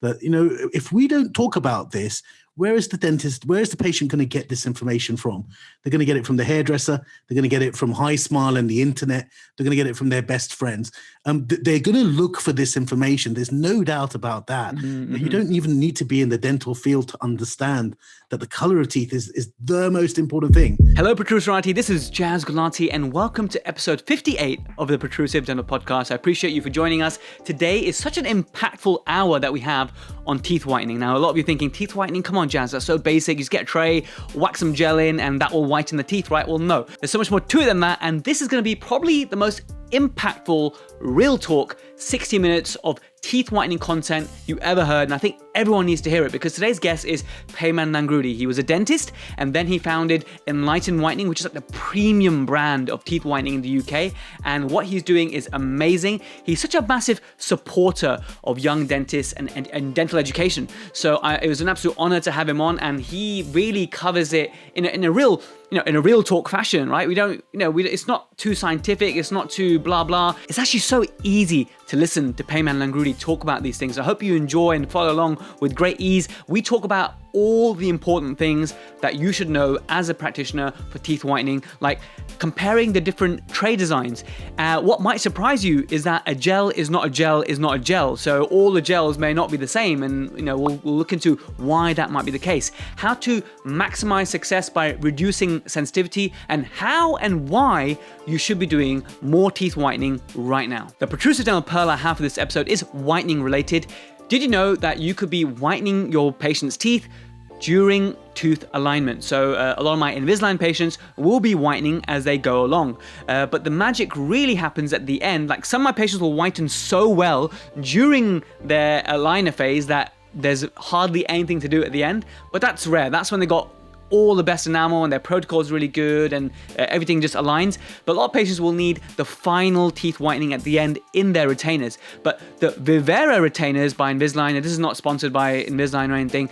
that, if we don't talk about this, where is the patient going to get this information from? They're going to get it from the hairdresser. They're going to get it from High Smile and the internet. They're going to get it from their best friends. They're going to look for this information. There's no doubt about that. Mm-hmm. You don't even need to be in the dental field to understand that the color of teeth is the most important thing. Hello, Protruserati. This is Jazz Gulati, and welcome to episode 58 of the Protrusive Dental Podcast. I appreciate you for joining us. Today is such an impactful hour that we have on teeth whitening. Now, a lot of you are thinking, teeth whitening? Come on, Jazz, that's so basic. You just get a tray, whack some gel in, and that will whiten the teeth, right? Well, no. There's so much more to it than that, and this is going to be probably the most impactful, real talk, 60 minutes of teeth whitening content you ever heard, and I think everyone needs to hear it because today's guest is Payman Nangrudi. He was a dentist and then he founded Enlighten Whitening, which is like the premium brand of teeth whitening in the UK, and what he's doing is amazing. He's such a massive supporter of young dentists and dental education, so it was an absolute honor to have him on, and he really covers it in a real talk fashion, right? It's not too scientific, it's not too blah blah. It's actually so easy to listen to Payman Nangrudi talk about these things. I hope you enjoy and follow along with great ease. We talk about all the important things that you should know as a practitioner for teeth whitening, like comparing the different tray designs. What might surprise you is that a gel is not a gel is not a gel. So all the gels may not be the same, and we'll look into why that might be the case. How to maximize success by reducing sensitivity, and how and why you should be doing more teeth whitening right now. The protrusive dental pearl I have for this episode is whitening related. Did you know that you could be whitening your patient's teeth during tooth alignment? So a lot of my Invisalign patients will be whitening as they go along. But the magic really happens at the end. Like some of my patients will whiten so well during their aligner phase that there's hardly anything to do at the end. But that's rare. That's when they got all the best enamel and their protocol is really good and everything just aligns. But a lot of patients will need the final teeth whitening at the end in their retainers. But the Vivera retainers by Invisalign, and this is not sponsored by Invisalign or anything,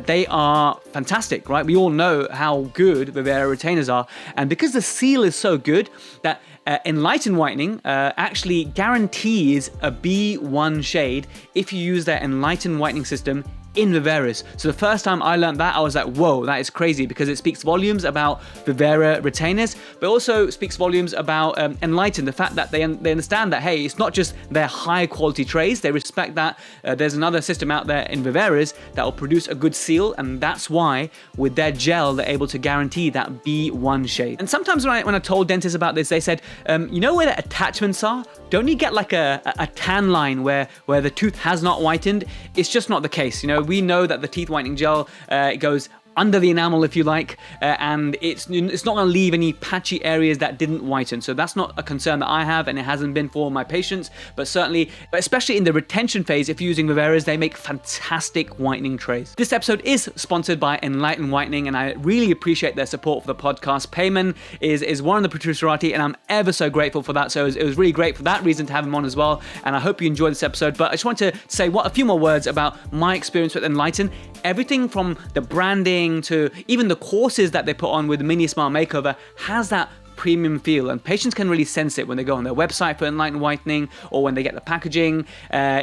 they are fantastic, right? We all know how good Vivera retainers are. And because the seal is so good that Enlighten Whitening actually guarantees a B1 shade if you use their Enlighten Whitening system in Viveras. So the first time I learned that, I was like, whoa, that is crazy, because it speaks volumes about Vivera retainers, but also speaks volumes about Enlighten, the fact that they understand that, hey, it's not just their high quality trays, they respect that there's another system out there in Viveras that will produce a good seal, and that's why with their gel, they're able to guarantee that B1 shade. And sometimes when I told dentists about this, they said, you know where the attachments are? Don't you get like a tan line where the tooth has not whitened? It's just not the case. We know that the teeth whitening gel it goes under the enamel, if you like, and it's not going to leave any patchy areas that didn't whiten. So that's not a concern that I have, and it hasn't been for my patients. But certainly, especially in the retention phase, if you're using Viveras, they make fantastic whitening trays. This episode is sponsored by Enlighten Whitening, and I really appreciate their support for the podcast. Payman is one of the Protruserati, and I'm ever so grateful for that. So it was really great for that reason to have him on as well. And I hope you enjoyed this episode. But I just want to say a few more words about my experience with Enlighten. Everything from the branding to even the courses that they put on with the Mini Smile Makeover has that premium feel, and patients can really sense it when they go on their website for Enlighten Whitening or when they get the packaging,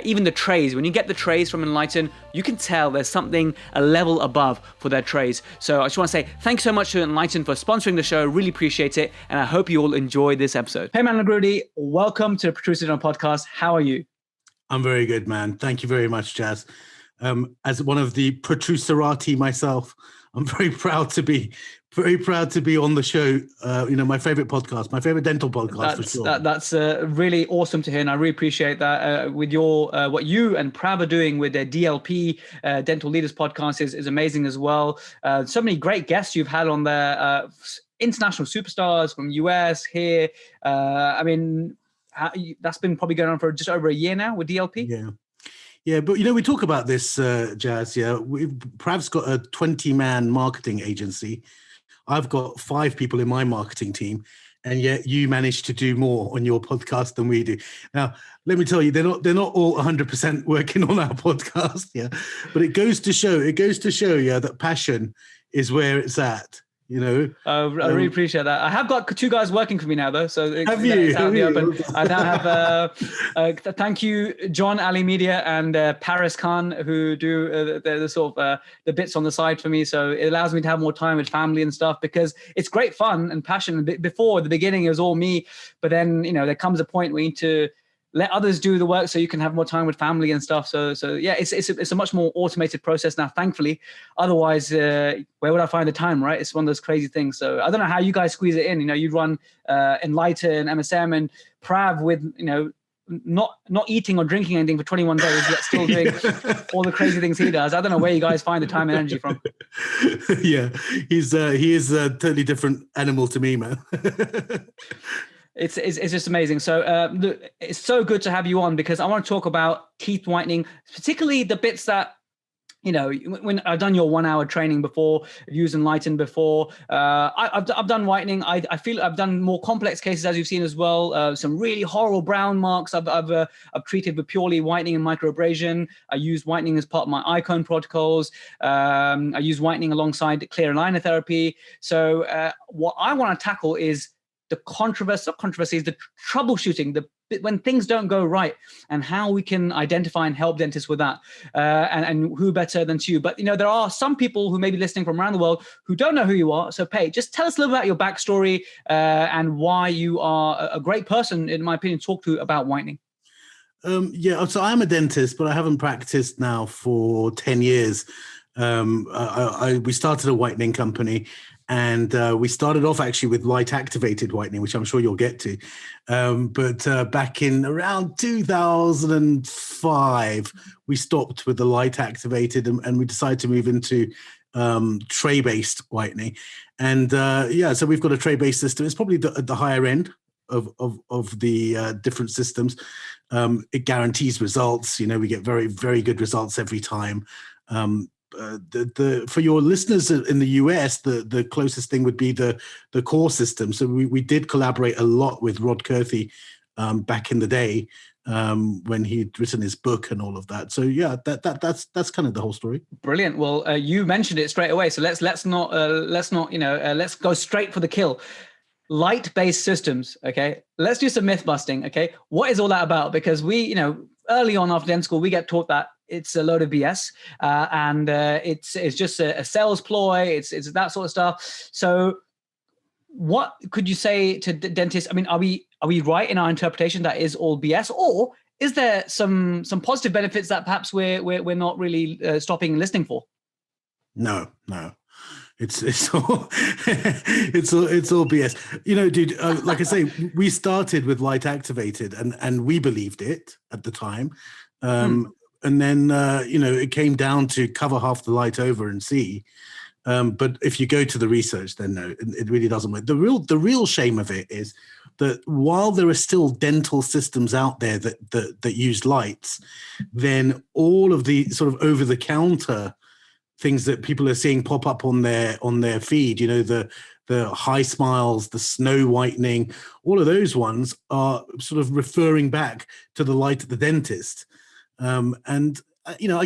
even the trays. When you get the trays from Enlighten, you can tell there's something a level above for their trays. So I just want to say thanks so much to Enlighten for sponsoring the show. Really appreciate it, and I hope you all enjoy this episode. Payman Nangrudi, welcome to the Protrusive Dental Podcast. How are you? I'm very good, man. Thank you very much, Jazz. As one of the Protruserati myself, I'm very proud to be on the show. My favorite podcast, my favorite dental podcast, for sure. That's really awesome to hear, and I really appreciate that. With your what you and Prav are doing with their DLP Dental Leaders podcast is amazing as well. So many great guests you've had on there, international superstars from US here. That's been probably going on for just over a year now with DLP. Yeah, but we talk about this, Jazz. Yeah, Prav's got a 20-man marketing agency. I've got 5 people in my marketing team, and yet you manage to do more on your podcast than we do. Now, let me tell you, they're not all 100% working on our podcast. Yeah, but it goes to show, yeah, that passion is where it's at. you know. I really appreciate that. I have got 2 guys working for me now, though. So Have you? it's out in the open. I now have, thank you, John Ali Media and Paris Khan, who do the sort of the bits on the side for me. So it allows me to have more time with family and stuff, because it's great fun and passion. Before the beginning, it was all me. But then, there comes a point where you need to let others do the work so you can have more time with family and stuff. So yeah, it's a much more automated process now, thankfully. Otherwise, where would I find the time, right? It's one of those crazy things. So I don't know how you guys squeeze it in. You run Enlighten, MSM, and Prav with, not eating or drinking anything for 21 days, yet still doing all the crazy things he does. I don't know where you guys find the time and energy from. Yeah, he is a totally different animal to me, man. It's just amazing. So look, it's so good to have you on, because I want to talk about teeth whitening, particularly the bits that, when I've done your 1 hour training before, I've used Enlighten before. I've done whitening. I feel I've done more complex cases, as you've seen as well. Some really horrible brown marks I've treated with purely whitening and microabrasion. I used whitening as part of my icon protocols. I use whitening alongside clear aligner therapy. So what I want to tackle is the controversies, the troubleshooting, when things don't go right, and how we can identify and help dentists with that. And who better than you? But, there are some people who may be listening from around the world who don't know who you are. So, Pei, just tell us a little about your backstory and why you are a great person, in my opinion, to talk to about whitening. Yeah, so I'm a dentist, but I haven't practiced now for 10 years. We started a whitening company. And we started off actually with light activated whitening, which I'm sure you'll get to. But back in around 2005, we stopped with the light activated and we decided to move into tray-based whitening. And so we've got a tray-based system. It's probably at the higher end of the different systems. It guarantees results. We get very, very good results every time. For your listeners in the US, the closest thing would be the core system. So we did collaborate a lot with Rod Kurthy back in the day when he'd written his book and all of that. So yeah, that's kind of the whole story. Brilliant. Well, you mentioned it straight away. So let's go straight for the kill. Light-based systems. Okay, let's do some myth busting. Okay, what is all that about? Because we, early on after dental school, we get taught that it's a load of BS, and it's just a sales ploy. It's that sort of stuff. So, what could you say to dentists? I mean, are we right in our interpretation that is all BS, or is there some positive benefits that perhaps we're not really stopping and listening for? No. It's all it's all BS. Dude, like I say, we started with light activated and we believed it at the time. And then, it came down to cover half the light over and see. But if you go to the research, then no, it really doesn't work. The real shame of it is that while there are still dental systems out there that use lights, then all of the sort of over-the-counter things that people are seeing pop up on their feed, the high smiles, the snow whitening, all of those ones are sort of referring back to the light at the dentist. I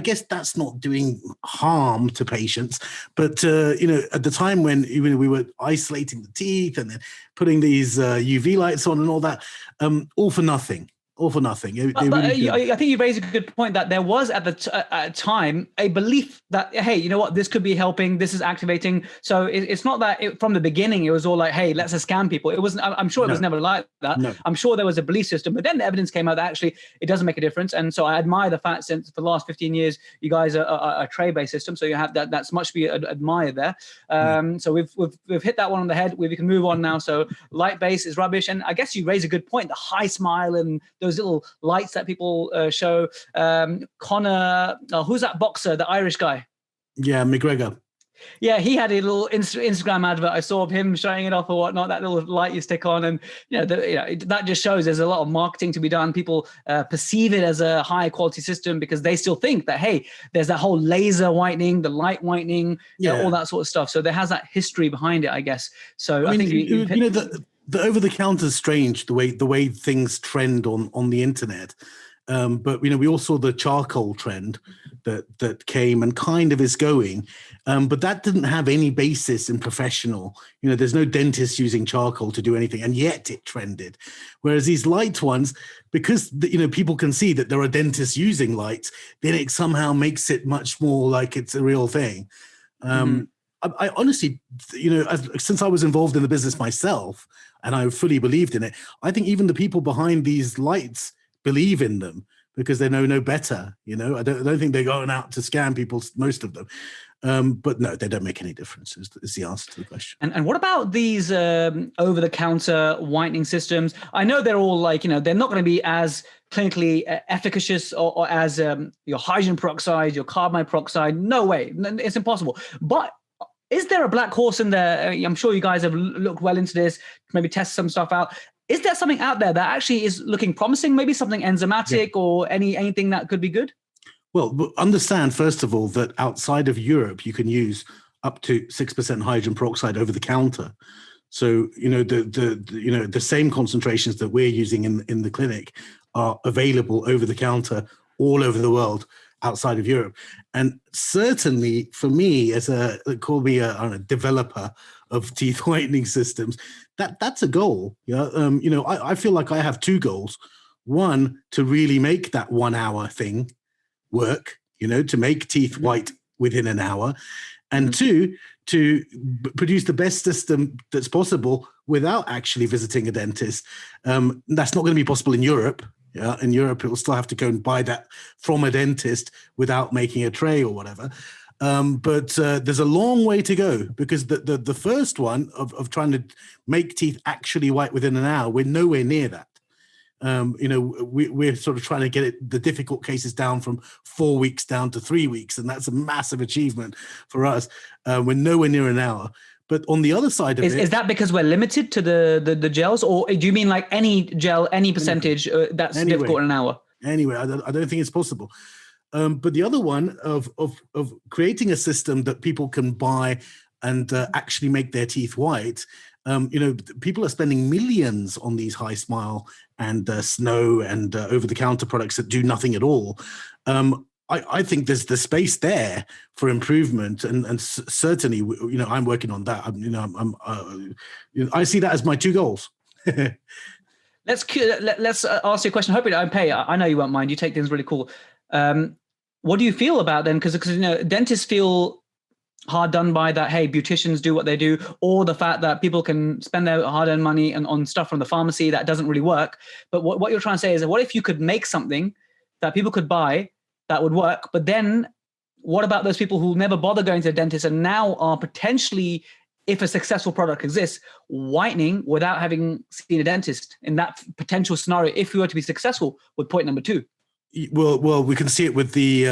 guess that's not doing harm to patients, but at the time when we were isolating the teeth and then putting these UV lights on and all that, all for nothing. All for nothing. I think you raised a good point that there was at the time a belief that, hey, you know what, this could be helping, this is activating. So it's not that from the beginning it was all like, hey, let's scam people. It wasn't. I'm sure it was never like that. No. I'm sure there was a belief system, but then the evidence came out that actually it doesn't make a difference. And so I admire the fact since for the last 15 years you guys are a tray-based system, so you have that. That's much to be admired there. So we've hit that one on the head. We can move on now. So light-based is rubbish, and I guess you raise a good point. The high smile and those little lights that people show. Connor, who's that boxer, the Irish guy? Yeah, McGregor. Yeah, he had a little Instagram advert. I saw of him showing it off or whatnot, that little light you stick on. And, that just shows there's a lot of marketing to be done. People perceive it as a high quality system because they still think that, hey, there's that whole laser whitening, the light whitening, all that sort of stuff. So there has that history behind it, I guess. So I think the over-the-counter is strange, the way things trend on the internet. But we all saw the charcoal trend that came and kind of is going, but that didn't have any basis in professional. There's no dentist using charcoal to do anything, and yet it trended. Whereas these light ones, because people can see that there are dentists using lights, then it somehow makes it much more like it's a real thing. I honestly, since I was involved in the business myself and I fully believed in it, I think even the people behind these lights believe in them because they know no better. I don't think they're going out to scam people, most of them. But no, they don't make any difference is the answer to the question. And what about these over-the-counter whitening systems? I know they're all they're not going to be as clinically efficacious or as your hydrogen peroxide, your carbamide peroxide. No way. It's impossible. But is there a black horse in there? I'm sure you guys have looked well into this, maybe test some stuff out. Is there something out there that actually is looking promising? Maybe something enzymatic or anything that could be good? Well, understand, first of all, that outside of Europe, you can use up to 6% hydrogen peroxide over the counter. So, the same concentrations that we're using in the clinic are available over the counter all over the world outside of Europe. And certainly for me, call me a developer of teeth whitening systems, that's a goal. I feel like I have two goals. One, to really make that 1 hour thing work, to make teeth white within an hour. And two, to produce the best system that's possible without actually visiting a dentist. That's not going to be possible in Europe. In Europe, it will still have to go and buy that from a dentist without making a tray or whatever. But there's a long way to go because the first one of trying to make teeth actually white within an hour, we're nowhere near that. We're sort of trying to get the difficult cases down from 4 weeks down to 3 weeks, and that's a massive achievement for us. We're nowhere near an hour. But on the other side of is that because we're limited to the gels, or do you mean like any gel, any percentage that's difficult in an hour? Anyway, I don't think it's possible. But the other one of creating a system that people can buy and actually make their teeth white. People are spending millions on these High Smile and Snow and over-the-counter products that do nothing at all. I think there's the space there for improvement, and certainly, I'm working on that. I see that as my two goals. Let's ask you a question. Hopefully, I know you won't mind. You take things really cool. What do you feel about them? Because dentists feel hard done by that. Hey, beauticians do what they do, or the fact that people can spend their hard-earned money on stuff from the pharmacy that doesn't really work. But what you're trying to say is, what if you could make something that people could buy that would work? But then what about those people who never bother going to the dentist and now are potentially, if a successful product exists, whitening without having seen a dentist in that potential scenario, if we were to be successful with point number 2? Well, we can see it with the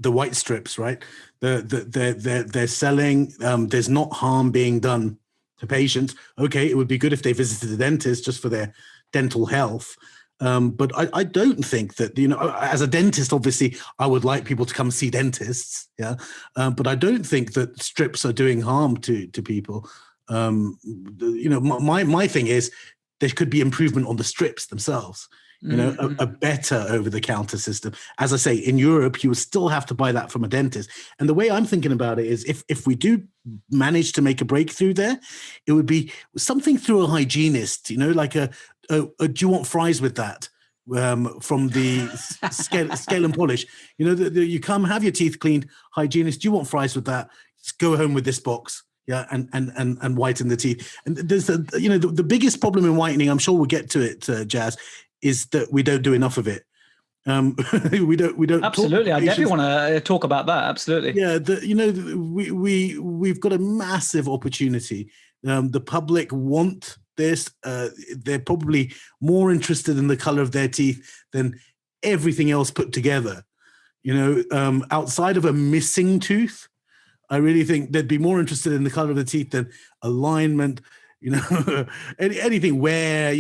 white strips, right? They're selling. There's not harm being done to patients. Okay, it would be good if they visited the dentist just for their dental health. But I don't think that, as a dentist, obviously, I would like people to come see dentists. Yeah. But I don't think that strips are doing harm to people. My thing is there could be improvement on the strips themselves. A better over-the-counter system. As I say, in Europe, you would still have to buy that from a dentist. And the way I'm thinking about it is if we do manage to make a breakthrough there, it would be something through a hygienist, like do you want fries with that? From the scale and polish. You come, have your teeth cleaned, hygienist, do you want fries with that? Just go home with this box. Yeah, and whiten the teeth. And there's the biggest problem in whitening, I'm sure we'll get to it, Jazz, is that we don't do enough of it. We don't. Absolutely, I definitely want to talk about that. Absolutely. Yeah, we've got a massive opportunity. The public want this. They're probably more interested in the color of their teeth than everything else put together. Outside of a missing tooth, I really think they'd be more interested in the color of the teeth than alignment. Anything where,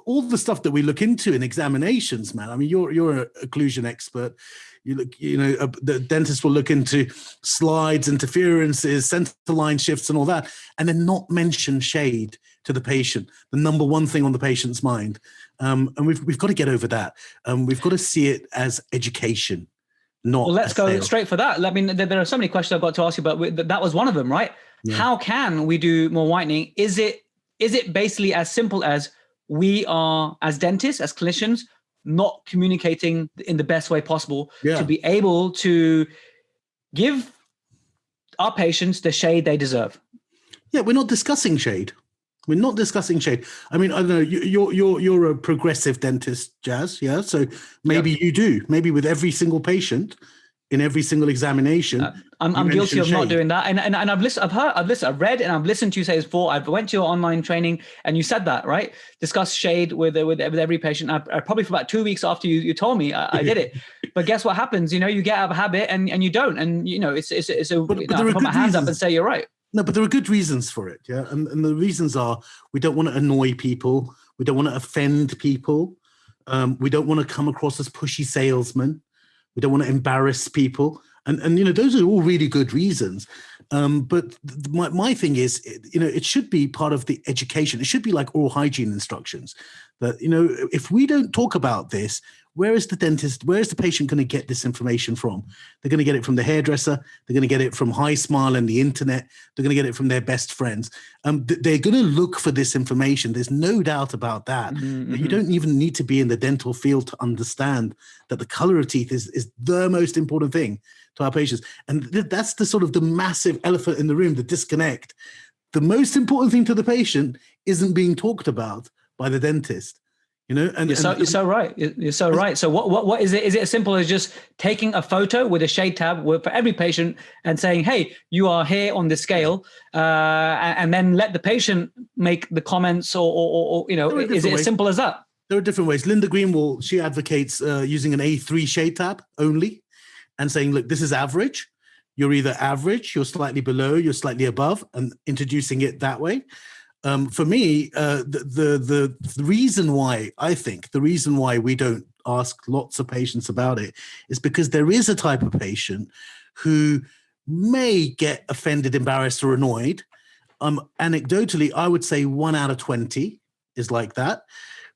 all the stuff that we look into in examinations, man. I mean, you're an occlusion expert. The dentist will look into slides, interferences, center line shifts and all that, and then not mention shade to the patient, the number one thing on the patient's mind. And we've got to get over that. We've got to see it as education, not. Well, let's go straight for that. I mean, there are so many questions I've got to ask you, but that was one of them, right? Yeah. How can we do more whitening? Is it basically as simple as we are, as dentists, as clinicians, not communicating in the best way possible to be able to give our patients the shade they deserve? Yeah, we're not discussing shade. We're not discussing shade. I mean, I don't know. You're a progressive dentist, Jazz. Yeah, so maybe you do. Maybe with every single patient, in every single examination, I'm guilty of not doing that. And I've listened, I've read, and I've listened to you say this before. I went to your online training, and you said that, right? Discuss shade with every patient. I probably for about 2 weeks after you told me, I did it. But guess what happens? You get out of habit, and you don't. And it's a. But I put my hands up and say you're right. No, but there are good reasons for it, yeah. And the reasons are we don't want to annoy people, we don't want to offend people, we don't want to come across as pushy salesmen, we don't want to embarrass people, and those are all really good reasons. But my thing is, it should be part of the education. It should be like oral hygiene instructions. That if we don't talk about this, where is the patient going to get this information from? They're going to get it from the hairdresser. They're going to get it from High Smile and the internet. They're going to get it from their best friends. They're going to look for this information. There's no doubt about that. Mm-hmm. You don't even need to be in the dental field to understand that the color of teeth is the most important thing to our patients. And that's the sort of the massive elephant in the room, the disconnect. The most important thing to the patient isn't being talked about by the dentist. And you're so right. You're so right. So what is it? Is it as simple as just taking a photo with a shade tab for every patient and saying, "Hey, you are here on this scale," and then let the patient make the comments, or is it as simple as that? There are different ways. Linda Green she advocates using an A3 shade tab only, and saying, "Look, this is average. You're either average, you're slightly below, you're slightly above," and introducing it that way. For me, the reason why we don't ask lots of patients about it is because there is a type of patient who may get offended, embarrassed, or annoyed. Anecdotally, I would say 1 out of 20 is like that.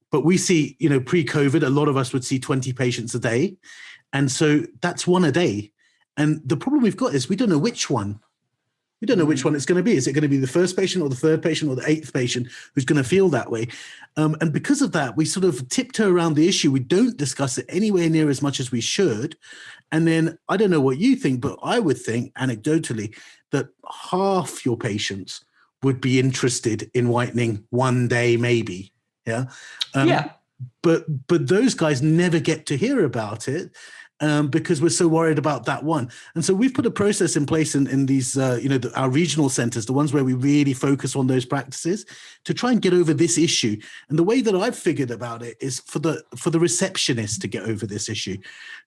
But we see, pre-COVID, a lot of us would see 20 patients a day. And so that's one a day. And the problem we've got is we don't know which one. We don't know which one it's going to be. Is it going to be the first patient or the third patient or the 8th patient who's going to feel that way? And because of that, we sort of tiptoe around the issue. We don't discuss it anywhere near as much as we should. And then I don't know what you think, but I would think anecdotally that half your patients would be interested in whitening one day, maybe. Yeah. But those guys never get to hear about it. Because we're so worried about that one. And so we've put a process in place in these, our regional centers, the ones where we really focus on those practices, to try and get over this issue. And the way that I've figured about it is for the receptionist to get over this issue.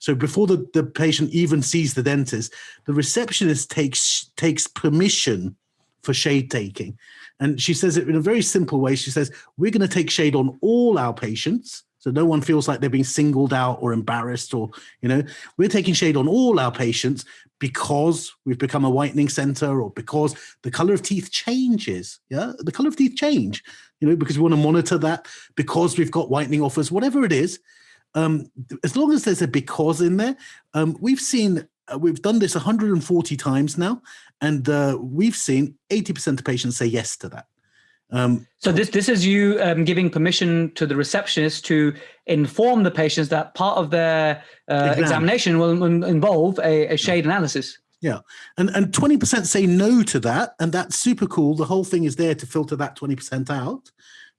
So before the patient even sees the dentist, the receptionist takes permission for shade taking. And she says it in a very simple way. She says, we're going to take shade on all our patients. So no one feels like they're being singled out or embarrassed, or, we're taking shade on all our patients because we've become a whitening center, or because the color of teeth changes. Yeah. The color of teeth change, because we want to monitor that, because we've got whitening offers, whatever it is. As long as there's a because in there, we've done this 140 times now, and we've seen 80% of patients say yes to that. So this is you giving permission to the receptionist to inform the patients that part of their examination will involve a shade analysis. Yeah. And 20% say no to that. And that's super cool. The whole thing is there to filter that 20% out.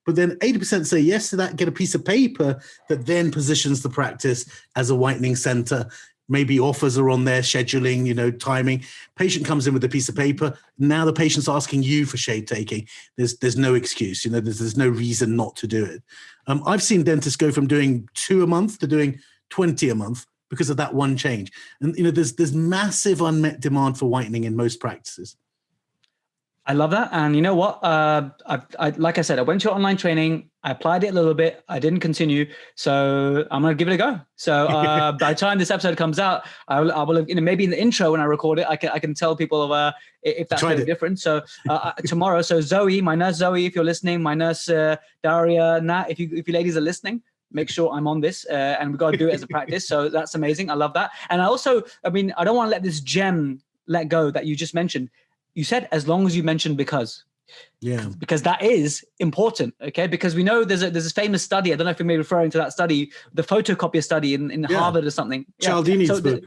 But then 80% say yes to that, get a piece of paper that then positions the practice as a whitening center. Maybe offers are on there, scheduling, timing. Patient comes in with a piece of paper. Now the patient's asking you for shade taking. There's no excuse. There's no reason not to do it. I've seen dentists go from doing 2 a month to doing 20 a month because of that one change. And there's massive unmet demand for whitening in most practices. I love that. And you know what? Like I said, I went to your online training. I applied it a little bit. I didn't continue. So I'm going to give it a go. So by the time this episode comes out, I will have, maybe in the intro when I record it, I can tell people of if that's very different. So tomorrow, so Zoe, my nurse Zoe, if you're listening, my nurse Daria, Nat, if you ladies are listening, make sure I'm on this and we've got to do it as a practice. So that's amazing. I love that. And I also, I don't want to let this gem let go that you just mentioned. You said, as long as you mentioned because. Yeah, because that is important. Okay, because we know there's this famous study. I don't know if you may be referring to that study, the photocopier study in Harvard or something. Cialdini's book.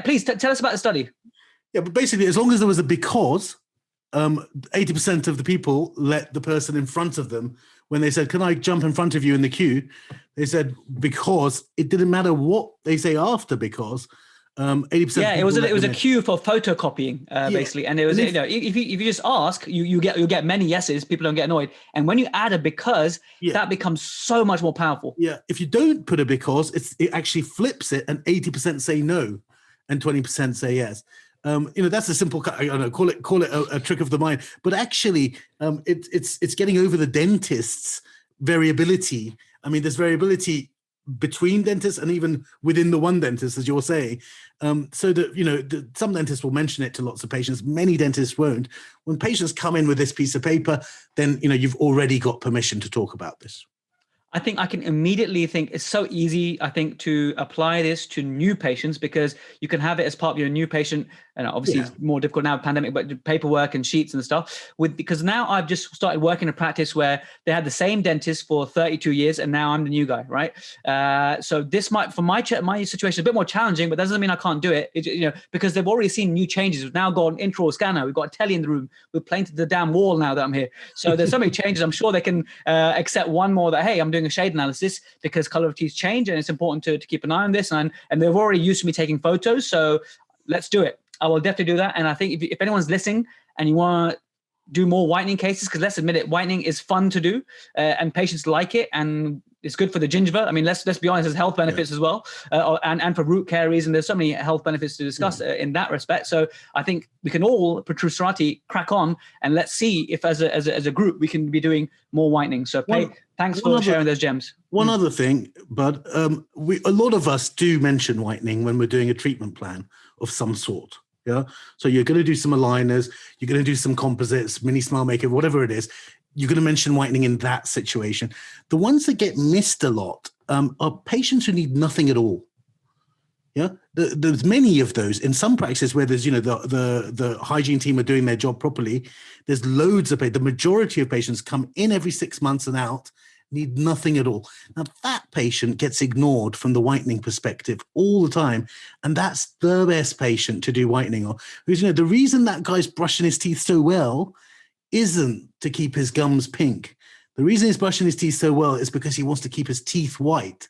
Please tell us about the study. Yeah, but basically, as long as there was a because, 80% of the people let the person in front of them, when they said, "Can I jump in front of you in the queue?" They said because. It didn't matter what they say after because. 80%. Yeah, it was a queue for photocopying, basically, and it was if you just ask, you'll get many yeses. People don't get annoyed, and when you add a because, that becomes so much more powerful. Yeah, if you don't put a because, it actually flips it, and 80% say no, and 20% say yes. That's a simple. I don't know, call it a trick of the mind, but actually, it's getting over the dentist's variability. I mean, there's variability between dentists and even within the one dentist, as you're saying, so that some dentists will mention it to lots of patients. Many dentists won't. When patients come in with this piece of paper, then you've already got permission to talk about this. I think I can immediately think it's so easy, I think, to apply this to new patients because you can have it as part of your new patient. And obviously it's more difficult now with pandemic, but paperwork and sheets and stuff because now I've just started working in a practice where they had the same dentist for 32 years and now I'm the new guy, right? So this might, for my situation, a bit more challenging, but that doesn't mean I can't do it. Because they've already seen new changes. We've now got an intraoral scanner. We've got a telly in the room. We're playing to the damn wall now that I'm here. So there's so many changes. I'm sure they can accept one more that, hey, I'm doing a shade analysis because color of teeth change and it's important to keep an eye on this. And they've already used to me taking photos. So let's do it. I will definitely do that. And I think if anyone's listening and you want to do more whitening cases, because let's admit it, whitening is fun to do and patients like it and it's good for the gingiva. I mean, let's be honest, there's health benefits as well. And for root care reasons, there's so many health benefits to discuss in that respect. So I think we can all, Protruserati, crack on and let's see if as a group, we can be doing more whitening. So thanks for sharing those gems. One other thing, but a lot of us do mention whitening when we're doing a treatment plan of some sort. Yeah. So you're going to do some aligners, you're going to do some composites, mini smile makeover, whatever it is. You're going to mention whitening in that situation. The ones that get missed a lot are patients who need nothing at all. Yeah. There's many of those in some practices where there's, the hygiene team are doing their job properly. There's loads of the majority of patients come in every 6 months and out, need nothing at all. Now that patient gets ignored from the whitening perspective all the time. And that's the best patient to do whitening on. Because, the reason that guy's brushing his teeth so well isn't to keep his gums pink. The reason he's brushing his teeth so well is because he wants to keep his teeth white.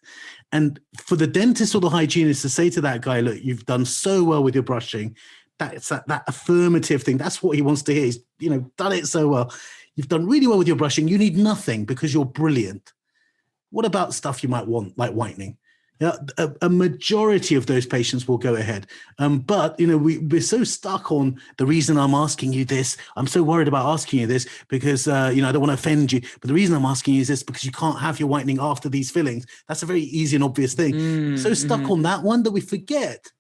And for the dentist or the hygienist to say to that guy, look, you've done so well with your brushing, that's that affirmative thing. That's what he wants to hear. He's, done it so well. You've done really well with your brushing. You need nothing because you're brilliant. What about stuff you might want, like whitening? Yeah, a majority of those patients will go ahead. But, we're so stuck on the reason I'm asking you this. I'm so worried about asking you this because, I don't want to offend you. But the reason I'm asking you is this because you can't have your whitening after these fillings. That's a very easy and obvious thing. So stuck on that one that we forget.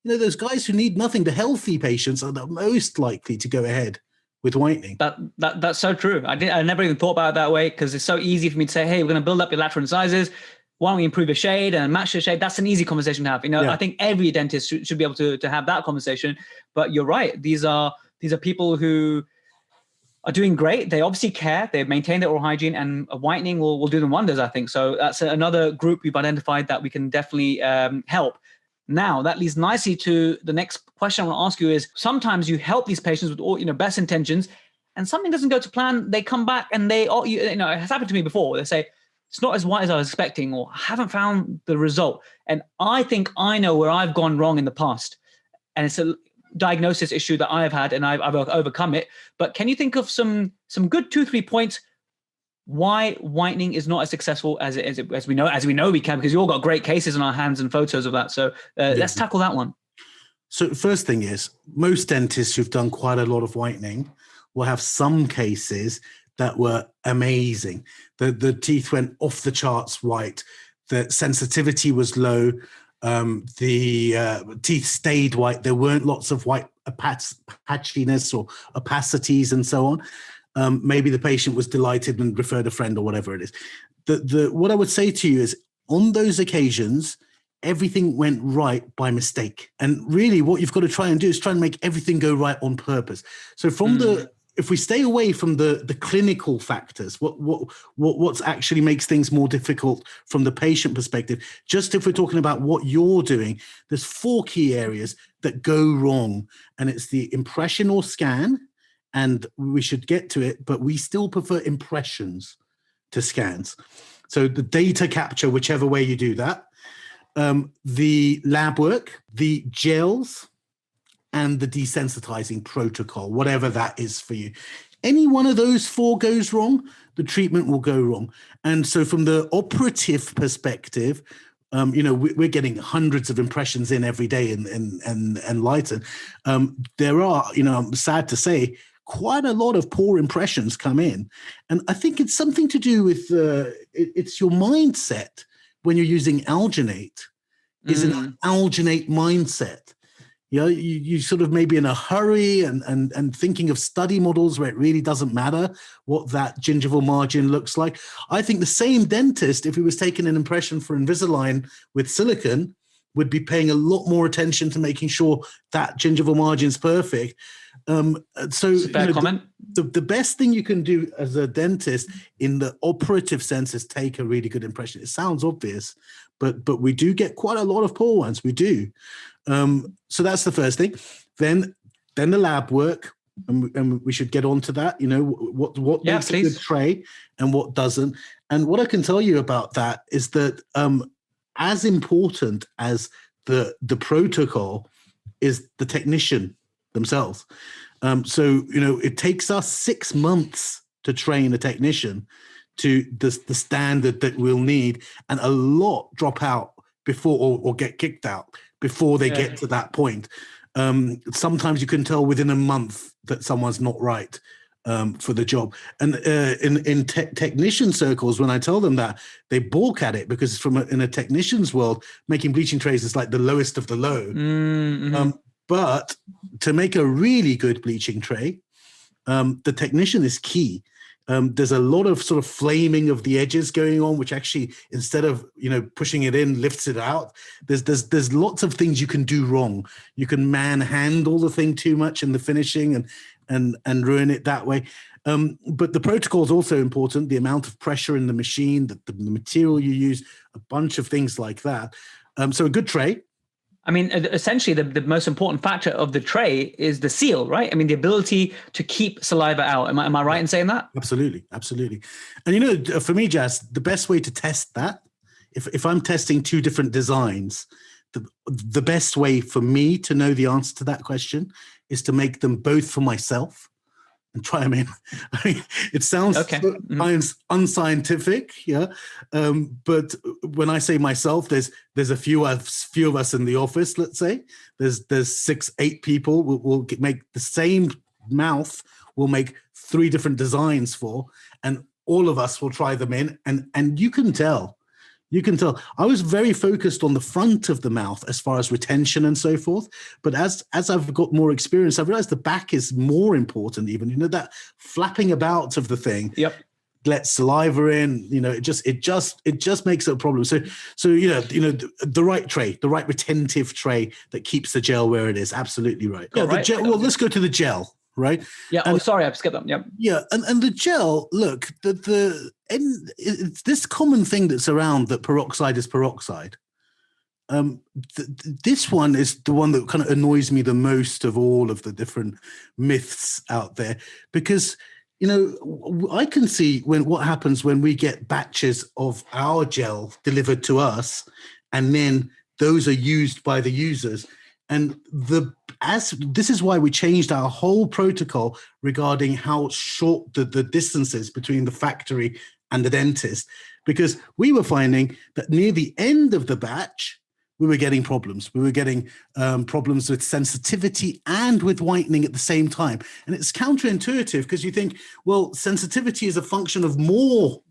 Those guys who need nothing, the healthy patients are the most likely to go ahead with whitening. That's so true. I never even thought about it that way because it's so easy for me to say, hey, we're going to build up your lateral incisors. Why don't we improve your shade and match your shade? That's an easy conversation to have. I think every dentist should be able to have that conversation. But you're right. These are people who are doing great. They obviously care. They maintain their oral hygiene, and whitening will do them wonders, I think. So that's another group we've identified that we can definitely help. Now, that leads nicely to the next question I want to ask you is, sometimes you help these patients with all, best intentions, and something doesn't go to plan. They come back and it has happened to me before. They say, it's not as white as I was expecting, or I haven't found the result. And I think I know where I've gone wrong in the past. And it's a diagnosis issue that I've had and I've overcome it. But can you think of some good 2-3 points why whitening is not as successful as we know we can, because you all got great cases in our hands and photos of that. So let's tackle that one. So first thing is, most dentists who've done quite a lot of whitening will have some cases that were amazing. The teeth went off the charts right. The sensitivity was low. The teeth stayed white. There weren't lots of white patchiness or opacities and so on. Maybe the patient was delighted and referred a friend or whatever it is. What I would say to you is, on those occasions, everything went right by mistake. And really what you've got to try and do is try and make everything go right on purpose. So if we stay away from the clinical factors, what's actually makes things more difficult from the patient perspective, just if we're talking about what you're doing, there's 4 key areas that go wrong. And it's the impression or scan, and we should get to it, but we still prefer impressions to scans. So the data capture, whichever way you do that, the lab work, the gels, and the desensitizing protocol, whatever that is for you. Any one of those 4 goes wrong, the treatment will go wrong. And so from the operative perspective, we're getting hundreds of impressions in every day and Lighten. There are, I'm sad to say, quite a lot of poor impressions come in. And I think it's something to do with, it's your mindset when you're using alginate, is an alginate mindset. You sort of maybe in a hurry and thinking of study models where it really doesn't matter what that gingival margin looks like. I think the same dentist, if he was taking an impression for Invisalign with silicone, would be paying a lot more attention to making sure that gingival margin is perfect. So fair comment. The best thing you can do as a dentist in the operative sense is take a really good impression. It sounds obvious, but we do get quite a lot of poor ones. We do. So that's the first thing. Then the lab work, and we should get on to that. What makes a good tray and what doesn't. And what I can tell you about that is that as important as the protocol is the technician themselves. So it takes us 6 months to train a technician to the standard that we'll need, and a lot drop out before or get kicked out before they get to that point. Sometimes you can tell within a month that someone's not right for the job. And in technician circles, when I tell them that, they balk at it, because in a technician's world, making bleaching trays is like the lowest of the low. Mm-hmm. But to make a really good bleaching tray, the technician is key. There's a lot of sort of flaming of the edges going on, which actually, instead of pushing it in, lifts it out. There's lots of things you can do wrong. You can manhandle the thing too much in the finishing and ruin it that way. But the protocol is also important. The amount of pressure in the machine, the material you use, a bunch of things like that. So a good tray. I mean, essentially, the most important factor of the tray is the seal, right? I mean, the ability to keep saliva out. Am I right in saying that? Absolutely, absolutely. And for me, Jazz, the best way to test that, if I'm testing 2 different designs, the best way for me to know the answer to that question is to make them both for myself and try them in. I mean, it sounds unscientific, yeah. But when I say myself, there's a few of us in the office. Let's say there's 6-8 people. We'll make the same mouth. We'll make 3 different designs for, and all of us will try them in, and you can tell. You can tell. I was very focused on the front of the mouth as far as retention and so forth. But as I've got more experience, I've realized the back is more important even. That flapping about of the thing. Yep. Let saliva in, it just makes it a problem. So the right tray, the right retentive tray that keeps the gel where it is. Absolutely right. Yeah, the gel. Well, let's go to the gel. Right. Yeah. Sorry, I've skipped them. Yep. Yeah. And the gel, look, it's this common thing that's around, that peroxide is peroxide. This one is the one that kind of annoys me the most of all of the different myths out there, because I can see what happens when we get batches of our gel delivered to us, and then those are used by the users. And this is why we changed our whole protocol regarding how short the distance is between the factory and the dentist, because we were finding that near the end of the batch, we were getting problems. We were getting problems with sensitivity and with whitening at the same time. And it's counterintuitive because you think, well, sensitivity is a function of more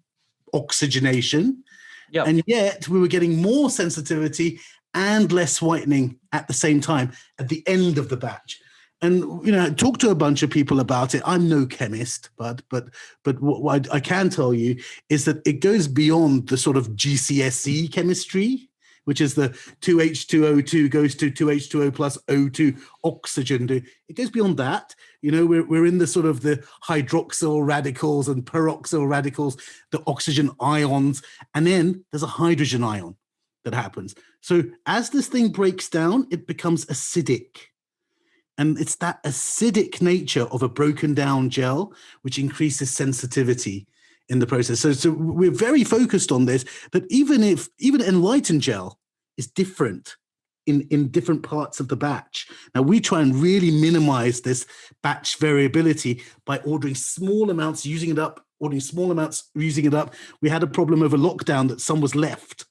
oxygenation. Yep. And yet we were getting more sensitivity and less whitening at the same time at the end of the batch. And, talk to a bunch of people about it. I'm no chemist, but what I can tell you is that it goes beyond the sort of GCSE chemistry, which is the 2H2O2 goes to 2H2O plus O2 oxygen. It goes beyond that. We're in the sort of the hydroxyl radicals and peroxyl radicals, the oxygen ions, and then there's a hydrogen ion that happens. So as this thing breaks down, it becomes acidic. And it's that acidic nature of a broken down gel which increases sensitivity in the process. So we're very focused on this, that even enlightened gel is different in different parts of the batch. Now we try and really minimize this batch variability by ordering small amounts, using it up, ordering small amounts, using it up. We had a problem over lockdown that some was left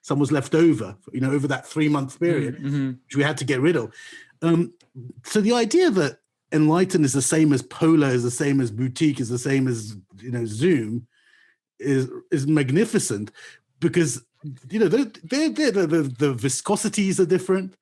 over, over that 3-month period, which we had to get rid of. So the idea that Enlighten is the same as Polar, is the same as Boutique, is the same as Zoom, is magnificent, because the viscosities are different.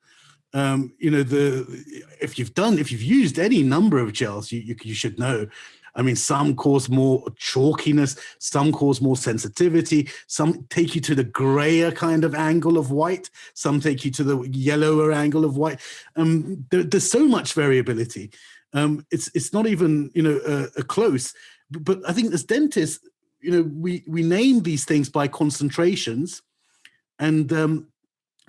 If you've used any number of gels, you should know. I mean, some cause more chalkiness, some cause more sensitivity, some take you to the grayer kind of angle of white, some take you to the yellower angle of white. There's so much variability. It's not even a close. But I think as dentists, we name these things by concentrations, and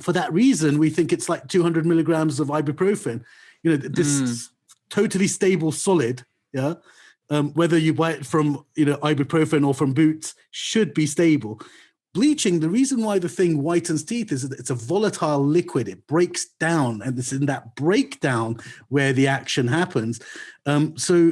for that reason, we think it's like 200 milligrams of ibuprofen. This totally stable solid, yeah. Whether you buy it from ibuprofen or from Boots, should be stable. Bleaching, the reason why the thing whitens teeth is that it's a volatile liquid. It breaks down, and it's in that breakdown where the action happens. So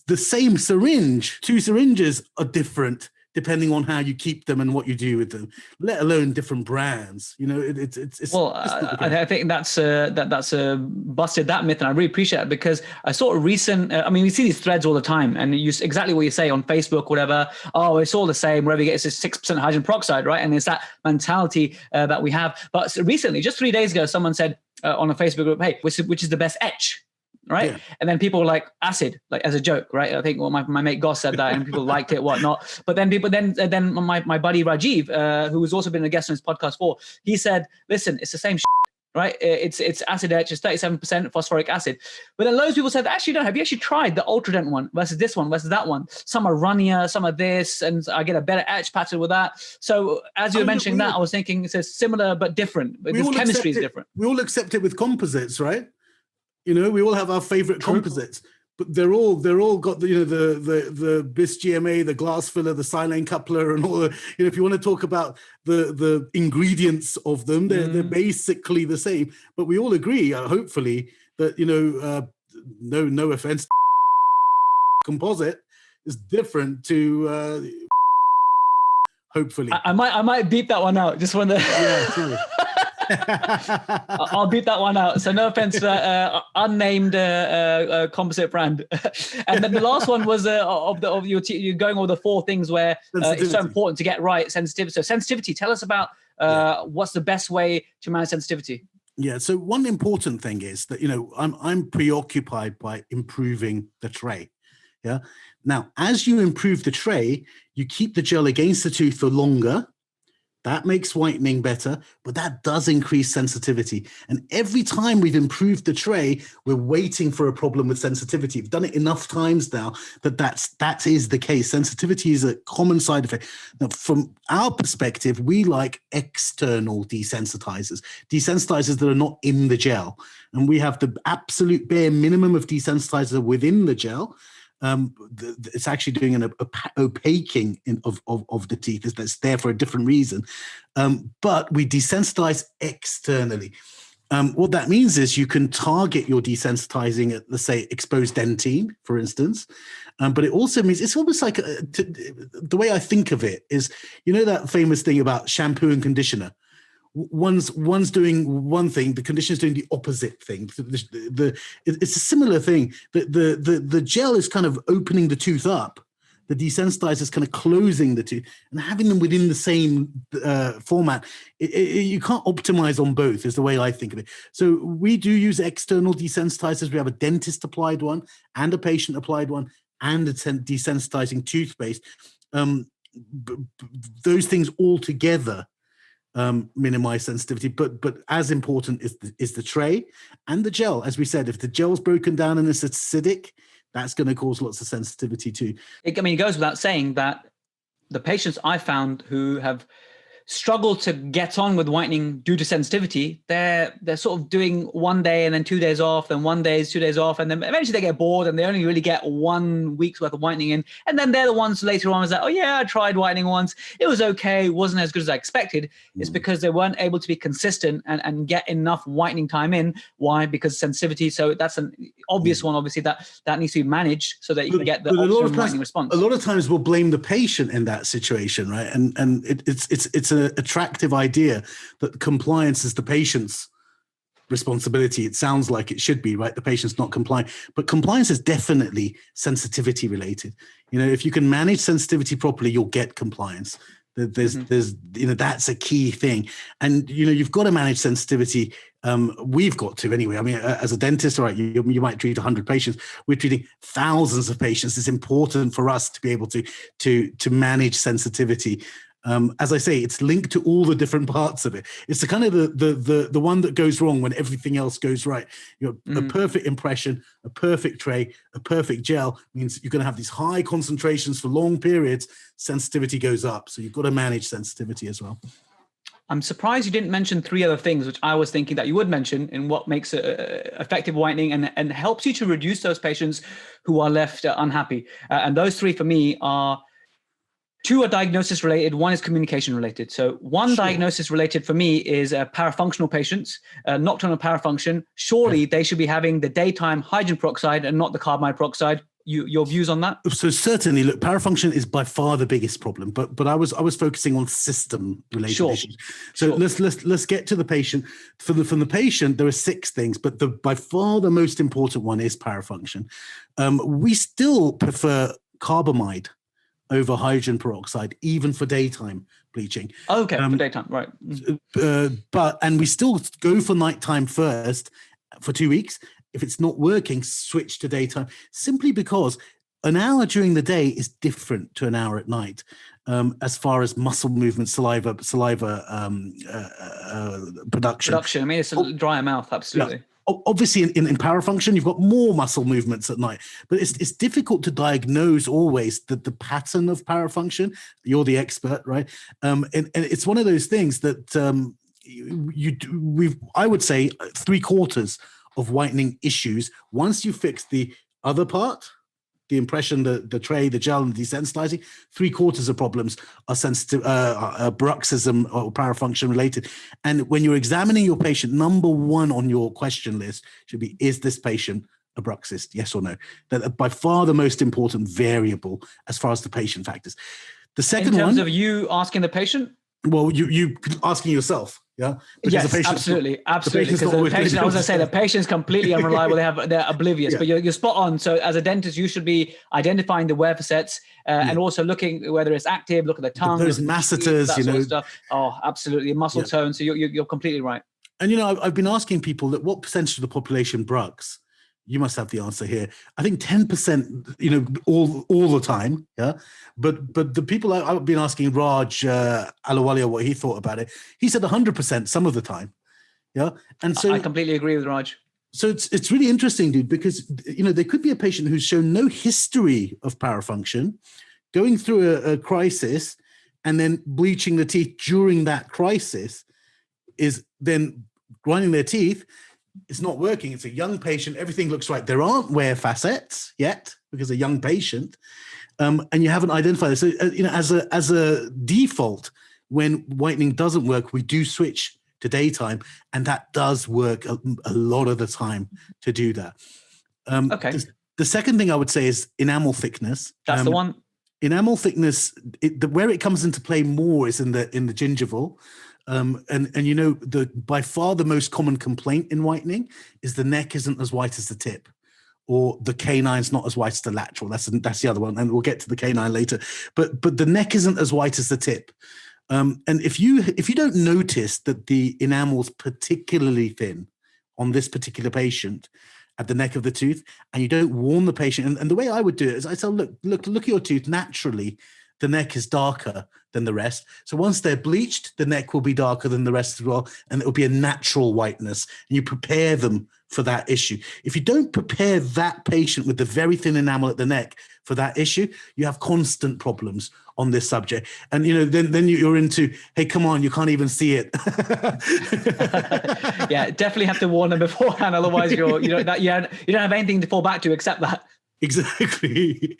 the same syringe, 2 syringes are different depending on how you keep them and what you do with them, let alone different brands. It's well, I think that's busted that myth, and I really appreciate it, because I saw a recent. We see these threads all the time, and you exactly what you say on Facebook, whatever. Oh, it's all the same. Wherever you get, it's 6% hydrogen peroxide, right? And it's that mentality that we have. But recently, just 3 days ago, someone said on a Facebook group, "Hey, which is the best etch?" Right. Yeah. And then people were like acid, like as a joke. Right. I think my mate Goss said that, and people liked it, whatnot. But then then my buddy Rajiv, who has also been a guest on his podcast before, he said, listen, it's the same shit, right? It's acid etch, it's 37% phosphoric acid. But then loads of people said, actually, no, have you actually tried the Ultradent one versus this one versus that one? Some are runnier, some are this, and I get a better etch pattern with that. So as you were mentioning that, I was thinking it's a similar but different. But this chemistry is different. We all accept it with composites, right? We all have our favorite composites, but they're all got the BIS GMA, the glass filler, the silane coupler, and all the, if you want to talk about the ingredients of them, they're basically the same. But we all agree, hopefully, that no offense, composite is different to hopefully. I might beep that one out. Just want to. Yeah, sorry. I'll beat that one out. So no offense to unnamed composite brand. And then the last one was you're going over the 4 things where it's so important to get right. Sensitivity. So sensitivity. Tell us about what's the best way to manage sensitivity. Yeah. So one important thing is that I'm preoccupied by improving the tray. Yeah. Now, as you improve the tray, you keep the gel against the tooth for longer. That makes whitening better, but that does increase sensitivity. And every time we've improved the tray, we're waiting for a problem with sensitivity. We've done it enough times now that is the case. Sensitivity is a common side effect. Now, from our perspective, we like external desensitizers that are not in the gel. And we have the absolute bare minimum of desensitizer within the gel. It's actually doing an opaquing of the teeth. That's there for a different reason. But we desensitize externally. What that means is you can target your desensitizing at, let's say, exposed dentine, for instance. But it also means it's almost like the way I think of it is, that famous thing about shampoo and conditioner. one's doing one thing, the condition is doing the opposite thing. It's a similar thing. The gel is kind of opening the tooth up. The desensitizer is kind of closing the tooth, and having them within the same format. You can't optimize on both, is the way I think of it. So we do use external desensitizers. We have a dentist applied one and a patient applied one and a desensitizing toothpaste. Those things all together minimize sensitivity, but as important is the tray and the gel. As we said, if the gel's broken down and it's acidic, that's going to cause lots of sensitivity too. I mean, it goes without saying that the patients I found who have struggled to get on with whitening due to sensitivity, they're sort of doing 1 day and then 2 days off, then 1 day, 2 days off, and then eventually they get bored and they only really get 1 week's worth of whitening in. And then they're the ones later on is like, oh yeah, I tried whitening once. It was okay. It wasn't as good as I expected. It's because they weren't able to be consistent and get enough whitening time in. Why? Because sensitivity. So that's an obvious one, obviously, that needs to be managed so that you can get the optimum whitening response. A lot of times we'll blame the patient in that situation, right? And it's an attractive idea that compliance is the patient's responsibility. It sounds like it should be, right? The patient's not complying, but compliance is definitely sensitivity related. If you can manage sensitivity properly, you'll get compliance. There's that's a key thing. And you've got to manage sensitivity. We've got to anyway. I mean, as a dentist, all right, you might treat 100 patients. We're treating thousands of patients. It's important for us to be able to manage sensitivity. As I say, it's linked to all the different parts of it. It's the kind of the one that goes wrong when everything else goes right. A perfect impression, a perfect tray, a perfect gel means you're going to have these high concentrations for long periods. Sensitivity goes up. So you've got to manage sensitivity as well. I'm surprised you didn't mention 3 other things, which I was thinking that you would mention in what makes effective whitening and helps you to reduce those patients who are left unhappy. And those 3 for me are 2 are diagnosis related, 1 is communication related. So one diagnosis related for me is parafunctional patients, nocturnal parafunction. Surely they should be having the daytime hydrogen peroxide and not the carbamide peroxide. Your views on that? So certainly, look, parafunction is by far the biggest problem, but I was focusing on system related issues. So let's get to the patient. From the patient, there are 6 things, but by far the most important one is parafunction. We still prefer carbamide over hydrogen peroxide, even for daytime bleaching. Okay, for daytime, right. And we still go for nighttime first for 2 weeks. If it's not working, switch to daytime, simply because an hour during the day is different to an hour at night, as far as muscle movement, saliva production. I mean, it's a drier mouth, absolutely. Yeah. Obviously, in parafunction, you've got more muscle movements at night, but it's difficult to diagnose always the pattern of parafunction. You're the expert, right? And it's one of those things that I would say 3/4 of whitening issues, once you fix the other part, the impression, the tray, the gel, and the desensitizing, 3/4 of problems are sensitive, bruxism or parafunction related. And when you're examining your patient, number 1 on your question list should be, is this patient a bruxist? Yes or no? That by far the most important variable as far as the patient factors. The second one, in terms of you asking the patient? Well, you asking yourself. Yeah. Because yes, absolutely. Because the patient, I was going to say, the patient's completely unreliable. They're oblivious. Yeah. But you're spot on. So as a dentist, you should be identifying the wear facets and also looking whether it's active. Look at the tongue. Those masseters, that sort of stuff. Oh, absolutely. Muscle tone. So you're completely right. And I've been asking people that what percentage of the population brux. You must have the answer here. I think 10%, all the time. Yeah. But the people I've been asking Raj Alawalia what he thought about it. He said 100% some of the time. Yeah. And so I completely agree with Raj. So it's really interesting, dude, because, there could be a patient who's shown no history of parafunction, going through a crisis and then bleaching the teeth during that crisis is then grinding their teeth. It's not working. It's a young patient. Everything looks right. There aren't wear facets yet because a young patient, and you haven't identified it. So, as a default, when whitening doesn't work, we do switch to daytime, and that does work a lot of the time to do that. Okay. The second thing I would say is enamel thickness. That's the one. Enamel thickness, where it comes into play more is in the gingival. And you know, by far the most common complaint in whitening is the neck isn't as white as the tip, or the canine's not as white as the lateral. That's the other one, and we'll get to the canine later. But the neck isn't as white as the tip. And if you don't notice that the enamel's particularly thin on this particular patient at the neck of the tooth, and you don't warn the patient, and the way I would do it is I say, look at your tooth. Naturally, the neck is darker than the rest. So once they're bleached, the neck will be darker than the rest as well, and it will be a natural whiteness. And you prepare them for that issue. If you don't prepare that patient with the very thin enamel at the neck for that issue, you have constant problems on this subject. And you know, then you're into, hey, come on, you can't even see it. Yeah, definitely have to warn them beforehand. Otherwise, you don't have anything to fall back to except that. Exactly.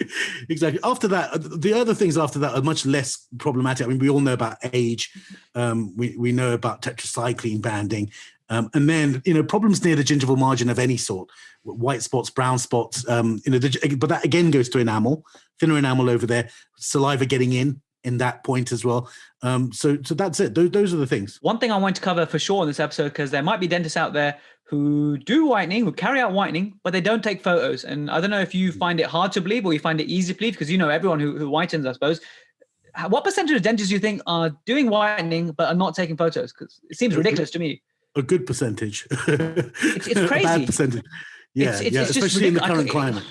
After that, the other things after that are much less problematic. I mean, we all know about age. We know about tetracycline banding. And then, you know, problems near the gingival margin of any sort, white spots, brown spots, but that again goes to enamel, thinner enamel over there, saliva getting in that point as well. So that's it. Those are the things. One thing I want to cover for sure in this episode, because there might be dentists out there who do whitening, who carry out whitening, but they don't take photos. And I don't know if you find it hard to believe or you find it easy to believe, because you know everyone who whitens, I suppose. What percentage of dentists do you think are doing whitening but are not taking photos? Because it seems ridiculous to me. A good percentage. It's crazy. A bad percentage. Yeah, especially in the current climate.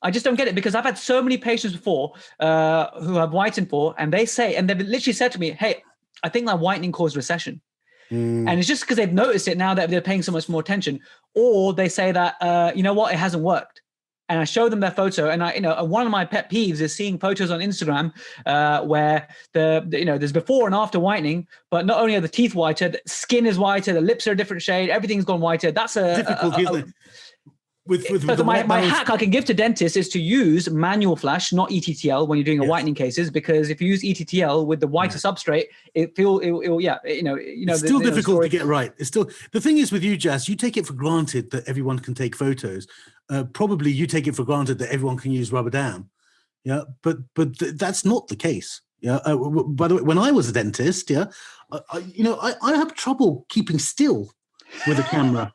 I just don't get it, because I've had so many patients before who I've whitened for, and they've literally said to me, hey, I think my whitening caused recession. And it's just because they've noticed it now that they're paying so much more attention. Or they say that, you know what, it hasn't worked. And I show them their photo, and one of my pet peeves is seeing photos on Instagram where there's before and after whitening, but not only are the teeth whiter, the skin is whiter, the lips are a different shade, everything's gone whiter. That's my hack I can give to dentists is to use manual flash, not ETTL, when you're doing a whitening cases, because if you use ETTL with the whiter substrate, it's still difficult to get right. It's still, the thing is with you, Jazz, you take it for granted that everyone can take photos. Probably you take it for granted that everyone can use rubber dam. Yeah, but that's not the case. Yeah. By the way, when I was a dentist, I have trouble keeping still with a camera,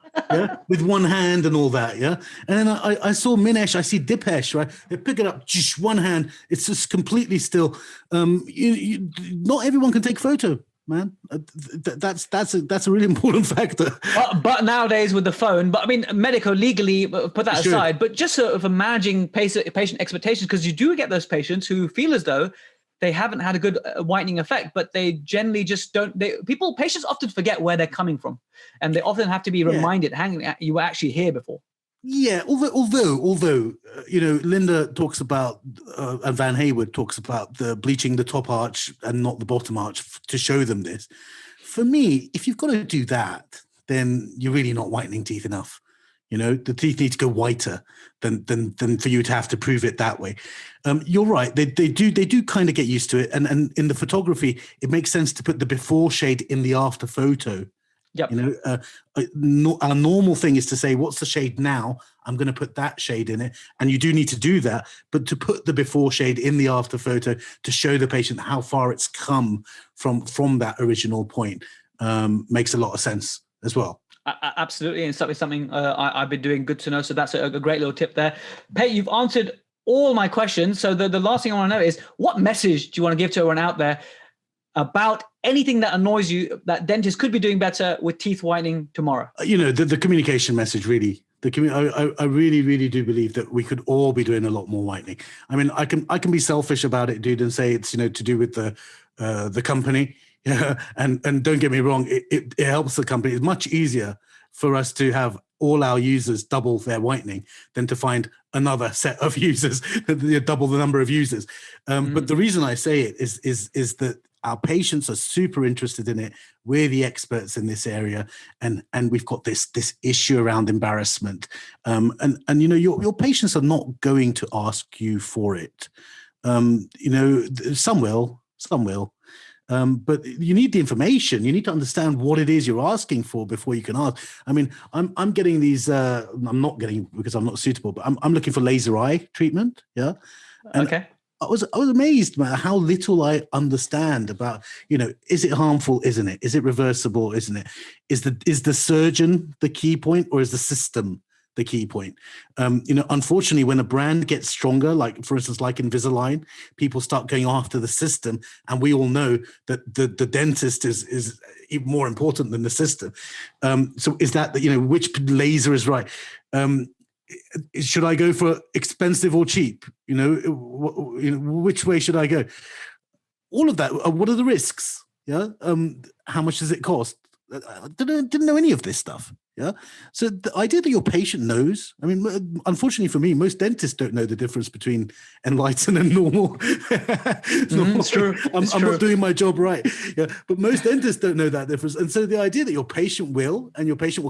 with one hand and all that, and then I saw Minesh, I see Dipesh, right? They pick it up, just one hand, it's just completely still. Not everyone can take photo, man. That's a really important factor. But nowadays with the phone, but I mean, medical legally, put that aside, but just sort of managing patient expectations, because you do get those patients who feel as though they haven't had a good whitening effect, but they generally just don't. Patients often forget where they're coming from, and they often have to be reminded, you were actually here before. Yeah, although Linda talks about and Van Hayward talks about the bleaching the top arch and not the bottom arch to show them this. For me, if you've got to do that, then you're really not whitening teeth enough. You know, the teeth need to go whiter than for you to have to prove it that way. You're right. They do kind of get used to it. And in the photography, it makes sense to put the before shade in the after photo. Yep. Our normal thing is to say, what's the shade now? I'm going to put that shade in it. And you do need to do that. But to put the before shade in the after photo to show the patient how far it's come from that original point makes a lot of sense as well. Absolutely. And something I've been doing. Good to know. So that's a great little tip there. Pete, you've answered all my questions. So the last thing I want to know is, what message do you want to give to everyone out there about anything that annoys you that dentists could be doing better with teeth whitening tomorrow? The communication message, really. I really, really do believe that we could all be doing a lot more whitening. I mean, I can be selfish about it, dude, and say it's, to do with the company. Yeah, and don't get me wrong, it helps the company. It's much easier for us to have all our users double their whitening than to find another set of users, double the number of users. But the reason I say it is that our patients are super interested in it. We're the experts in this area, and we've got this issue around embarrassment. And your patients are not going to ask you for it. Some will. But you need the information. You need to understand what it is you're asking for before you can ask. I mean, I'm getting these. I'm not getting because I'm not suitable, but I'm looking for laser eye treatment. Yeah. And, okay. I was amazed by how little I understand about, is it harmful? Isn't it? Is it reversible? Isn't it? Is the surgeon the key point, or is the system the key point? Unfortunately, when a brand gets stronger, like for instance, like Invisalign, people start going after the system, and we all know that the dentist is even more important than the system. So is that which laser is right? Should I go for expensive or cheap? Which way should I go? All of that. What are the risks? Yeah. How much does it cost? I didn't know any of this stuff. Yeah. So the idea that your patient knows, I mean, unfortunately for me, most dentists don't know the difference between Enlighten and normal. It's true. I'm not doing my job right. Yeah. But most dentists don't know that difference. And so the idea that your patient will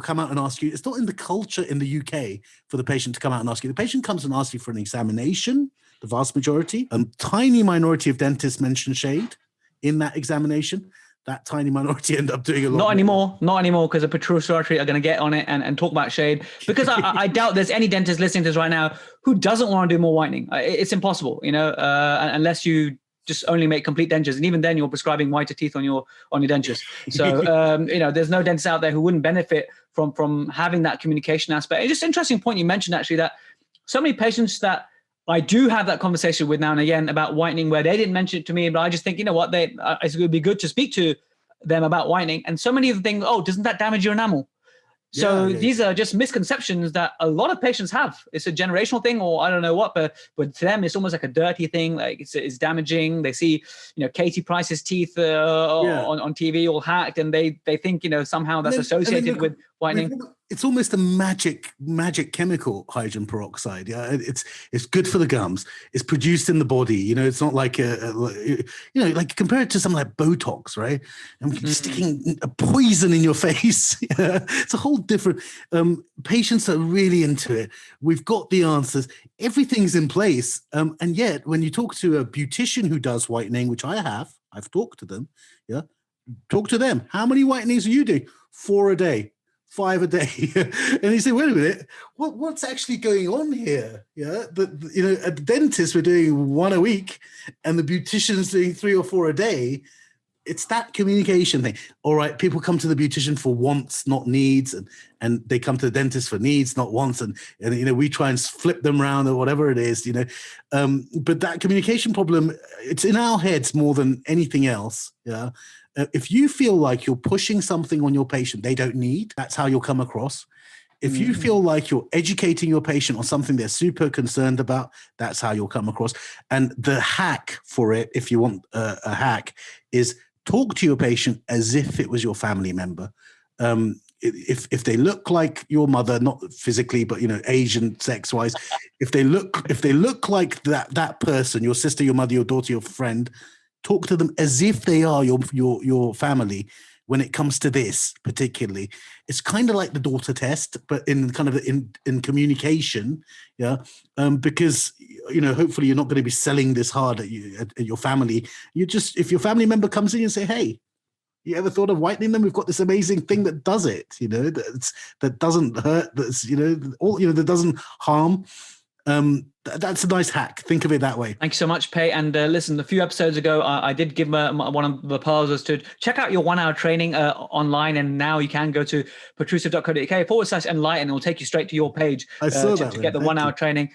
come out and ask you, it's not in the culture in the UK for the patient to come out and ask you. The patient comes and asks you for an examination, the vast majority. A tiny minority of dentists mention shade in that examination. That tiny minority end up doing a lot. Not anymore, because the Protrusive artery are going to get on it and talk about shade. Because I doubt there's any dentist listening to this right now who doesn't want to do more whitening. It's impossible, unless you just only make complete dentures, and even then you're prescribing whiter teeth on your dentures. So there's no dentist out there who wouldn't benefit from having that communication aspect. It's just an interesting point you mentioned, actually, that so many patients that I do have that conversation with now and again about whitening, where they didn't mention it to me, but I just think, it would be good to speak to them about whitening. And so many of the things, doesn't that damage your enamel? So these are just misconceptions that a lot of patients have. It's a generational thing, or I don't know what, but to them, it's almost like a dirty thing. Like it's damaging. They see, Katie Price's teeth on TV all hacked, and they think, somehow that's associated with whitening. It's almost a magic chemical, hydrogen peroxide. Yeah, it's good for the gums. It's produced in the body. It's not like like compare it to something like Botox, right? And sticking a poison in your face. It's a whole different. Patients are really into it. We've got the answers. Everything's in place. And yet, when you talk to a beautician who does whitening, which I've talked to them. Yeah, talk to them. How many whitenings are you doing? 4 a day. 5 a day. And you say, wait a minute, what's actually going on here? Yeah, at the dentist, we're doing 1 a week, and the beautician's doing 3 or 4 a day. It's that communication thing. All right, people come to the beautician for wants, not needs, and they come to the dentist for needs, not wants, and we try and flip them around or whatever it is, But that communication problem, it's in our heads more than anything else. Yeah. If you feel like you're pushing something on your patient they don't need, that's how you'll come across. If you feel like you're educating your patient on something they're super concerned about, that's how you'll come across. And the hack for it, if you want a hack, is talk to your patient as if it was your family member. If they look like your mother, not physically, but age and sex wise, if they look like that person, your sister, your mother, your daughter, your friend, talk to them as if they are your family. When it comes to this particularly, it's kind of like the daughter test, but in kind of in communication, yeah. Because hopefully you're not going to be selling this hard at your family. If your family member comes in and say, "Hey, you ever thought of whitening them? We've got this amazing thing that does it. That doesn't hurt. That doesn't harm." That's a nice hack. Think of it that way. Thank you so much, Pei. And listen, a few episodes ago, I did give one of the pearls to check out your 1 hour training online. And now you can go to protrusive.co.uk/enlighten. It will take you straight to your page to get the 1 hour training.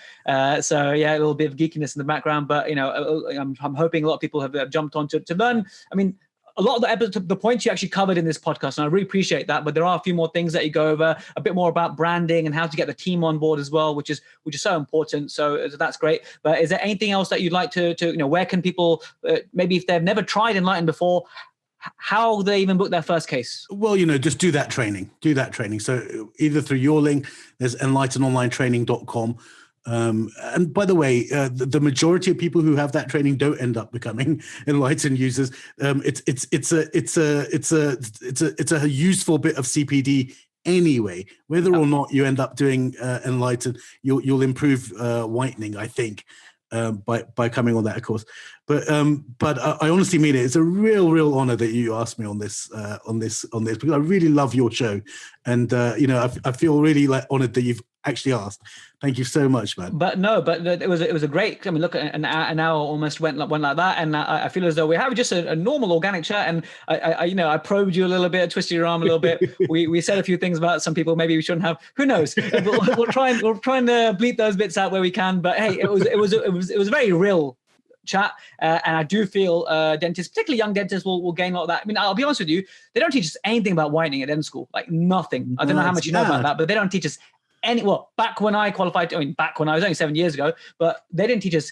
So yeah, a little bit of geekiness in the background, but I'm hoping a lot of people have jumped on to learn. I mean, a lot of the points you actually covered in this podcast, and I really appreciate that. But there are a few more things that you go over, a bit more about branding and how to get the team on board as well, which is so important. So that's great. But is there anything else that you'd like to where can people, maybe if they've never tried Enlighten before, how they even book their first case? Well, just do that training. So either through your link, there's enlightenonlinetraining.com. And by the way, the majority of people who have that training don't end up becoming Enlighten users. It's a useful bit of CPD anyway. Whether or not you end up doing Enlighten, you'll improve whitening, I think, by coming on that course. But I honestly mean it. It's a real honor that you asked me on this because I really love your show, and I feel really like honored that you've actually asked. Thank you so much, man. But it was a great. I mean, look, an hour almost went like that, and I feel as though we have just a normal organic chat. And I probed you a little bit, twisted your arm a little bit. We said a few things about some people maybe we shouldn't have. Who knows? We'll try and bleep those bits out where we can. But hey, it was a very real chat, and I do feel dentists, particularly young dentists, will gain a lot of that. I mean, I'll be honest with you, they don't teach us anything about whitening at dental school, like nothing. I don't know how much you know about that, but they don't teach us back when I qualified, back when I was only 7 years ago, but they didn't teach us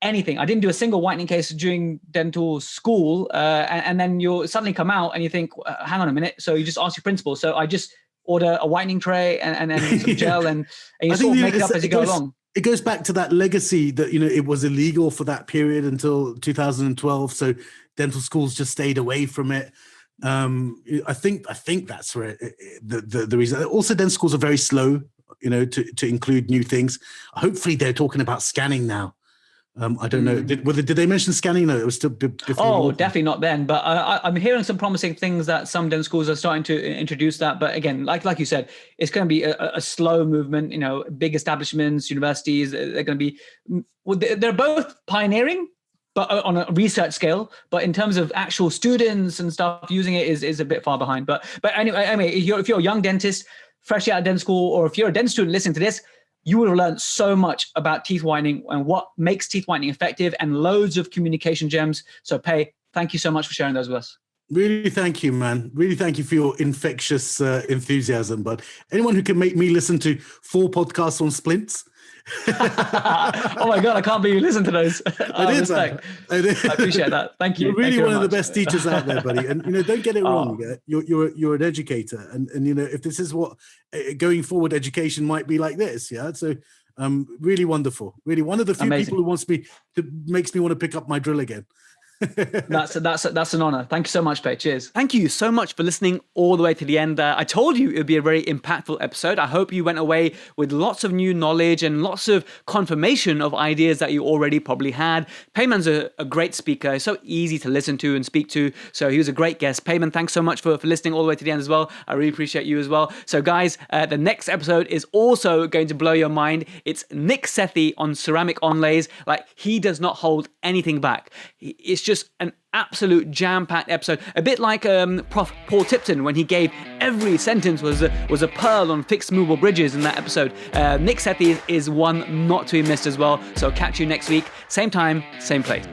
anything. I didn't do a single whitening case during dental school, and then you suddenly come out and you think, hang on a minute, so you just ask your principal. So I just order a whitening tray and some gel, and you sort of make it up as you go along. It goes back to that legacy that, it was illegal for that period until 2012. So dental schools just stayed away from it. I think that's where the reason. Also, dental schools are very slow, to include new things. Hopefully they're talking about scanning now. I don't know. Did they mention scanning? No, it was still before. Definitely not then. But I'm hearing some promising things that some dental schools are starting to introduce that. But again, like you said, it's going to be a slow movement. Big establishments, universities, they're going to be. They're both pioneering, but on a research scale. But in terms of actual students and stuff using it is a bit far behind. But anyway, if you're a young dentist, fresh out of dental school, or if you're a dental student listening to this, you will have learned so much about teeth whitening and what makes teeth whitening effective, and loads of communication gems. So Pei, thank you so much for sharing those with us. Really, thank you, man. Really, thank you for your infectious enthusiasm. But anyone who can make me listen to 4 podcasts on splints. Oh my God, I can't believe you listened to those. I did. I appreciate that. Thank you. You're really one of the best teachers out there, buddy. And don't get it wrong. You're an educator, and if this is what going forward education might be like this, yeah. So really wonderful. Really one of the few people who makes me want to pick up my drill again. That's an honor. Thank you so much, Pei. Cheers. Thank you so much for listening all the way to the end. I told you it would be a very impactful episode. I hope you went away with lots of new knowledge and lots of confirmation of ideas that you already probably had. Peiman's a great speaker. It's so easy to listen to and speak to. So he was a great guest. Peiman, thanks so much for listening all the way to the end as well. I really appreciate you as well. So guys, the next episode is also going to blow your mind. It's Nick Sethi on ceramic onlays. Like, he does not hold anything back. It's just an absolute jam-packed episode, a bit like Prof. Paul Tipton when he gave every sentence was a pearl on fixed movable bridges in that episode. Nick Sethi is one not to be missed as well. So catch you next week, same time, same place.